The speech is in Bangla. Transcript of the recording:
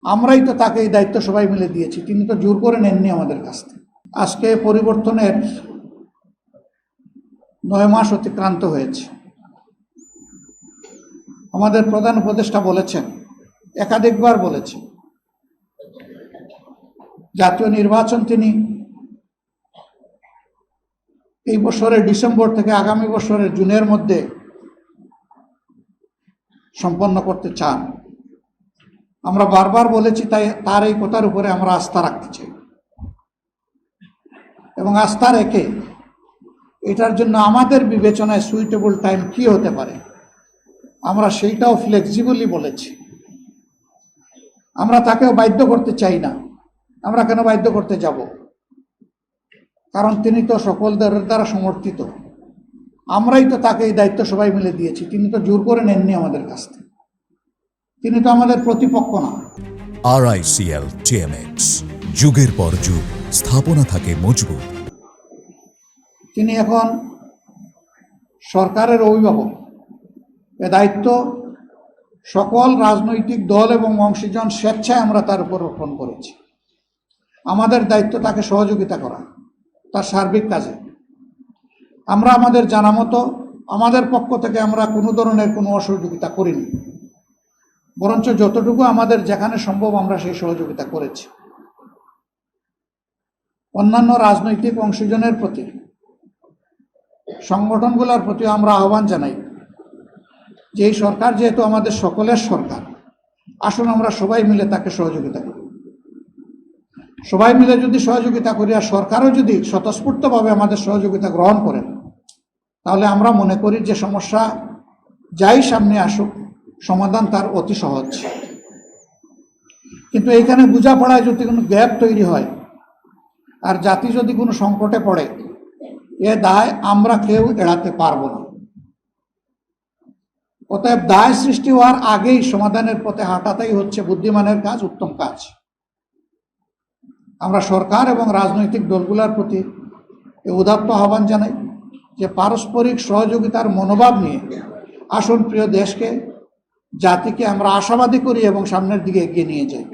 আমরাই তো তাকে এই দায়িত্ব সবাই মিলে দিয়েছি, তিনি তো জোর করে নেননি আমাদের কাছ থেকে। আজকে পরিবর্তনের 9 মাস অতিক্রান্ত হয়েছে। আমাদের প্রধান উপদেষ্টা বলেছেন, একাধিকবার বলেছেন, জাতীয় নির্বাচন তিনি এই বছরের ডিসেম্বর থেকে আগামী বছরের জুনের মধ্যে সম্পন্ন করতে চান। আমরা বারবার বলেছি, তাই তার এই কথার উপরে আমরা আস্থা রাখতে চাই এবং আস্থা রেখে এটার জন্য আমাদের বিবেচনায় সুইটেবল টাইম কি হতে পারে আমরা সেইটাও ফ্লেক্সিবলি বলেছি। আমরা তাকেও বাধ্য করতে চাই না। আমরা কেন বাধ্য করতে যাব? কারণ তিনি তো সকলদের দ্বারা সমর্থিত। আমরাই তো তাকে এই দায়িত্ব সবাই মিলে দিয়েছি, তিনি তো জোর করে নেননি আমাদের কাছ থেকে। তিনি তো আমাদের প্রতিপক্ষ না। RICL TMX, যুগের পর যুগ স্থাপনা থাকে মজবুত। তিনি এখন সরকারের অভিভাবক। এ দায়িত্ব সকল রাজনৈতিক দল এবং অংশীজন স্বেচ্ছায় আমরা তার উপর অর্পণ করেছি। আমাদের দায়িত্ব তাকে সহযোগিতা করা তার সার্বিক কাজে। আমরা আমাদের জানা মতো আমাদের পক্ষ থেকে আমরা কোনো ধরনের কোনো অসহযোগিতা করিনি, বরঞ্চ যতটুকু আমাদের যেখানে সম্ভব আমরা সেই সহযোগিতা করেছি। অন্যান্য রাজনৈতিক অংশীজনের প্রতি, সংগঠনগুলোর প্রতি আমরা আহ্বান জানাই যে এই সরকার যেহেতু আমাদের সকলের সরকার, আসুন আমরা সবাই মিলে তাকে সহযোগিতা করি। সবাই মিলে যদি সহযোগিতা করি আর সরকারও যদি স্বতঃস্ফূর্তভাবে আমাদের সহযোগিতা গ্রহণ করেন, তাহলে আমরা মনে করি যে সমস্যা যাই সামনে আসুক সমাধান তার অতি সহজ। কিন্তু এইখানে বোঝাপড়ায় যদি কোনো গ্যাপ তৈরি হয় আর জাতি যদি কোনো সংকটে পড়ে, এ দায় আমরা কেউ এড়াতে পারবো না। অতএব দায় সৃষ্টি হওয়ার আগেই সমাধানের পথে হাঁটাটাই হচ্ছে বুদ্ধিমানের কাজ, উত্তম কাজ। আমরা সরকার এবং রাজনৈতিক দলগুলোর প্রতি উদাত্ত আহ্বান জানাই যে পারস্পরিক সহযোগিতার মনোভাব নিয়ে আসুন প্রিয় দেশকে, জাতিকে আমরা আশাবাদী করি এবং সামনের দিকে এগিয়ে নিয়ে যাই।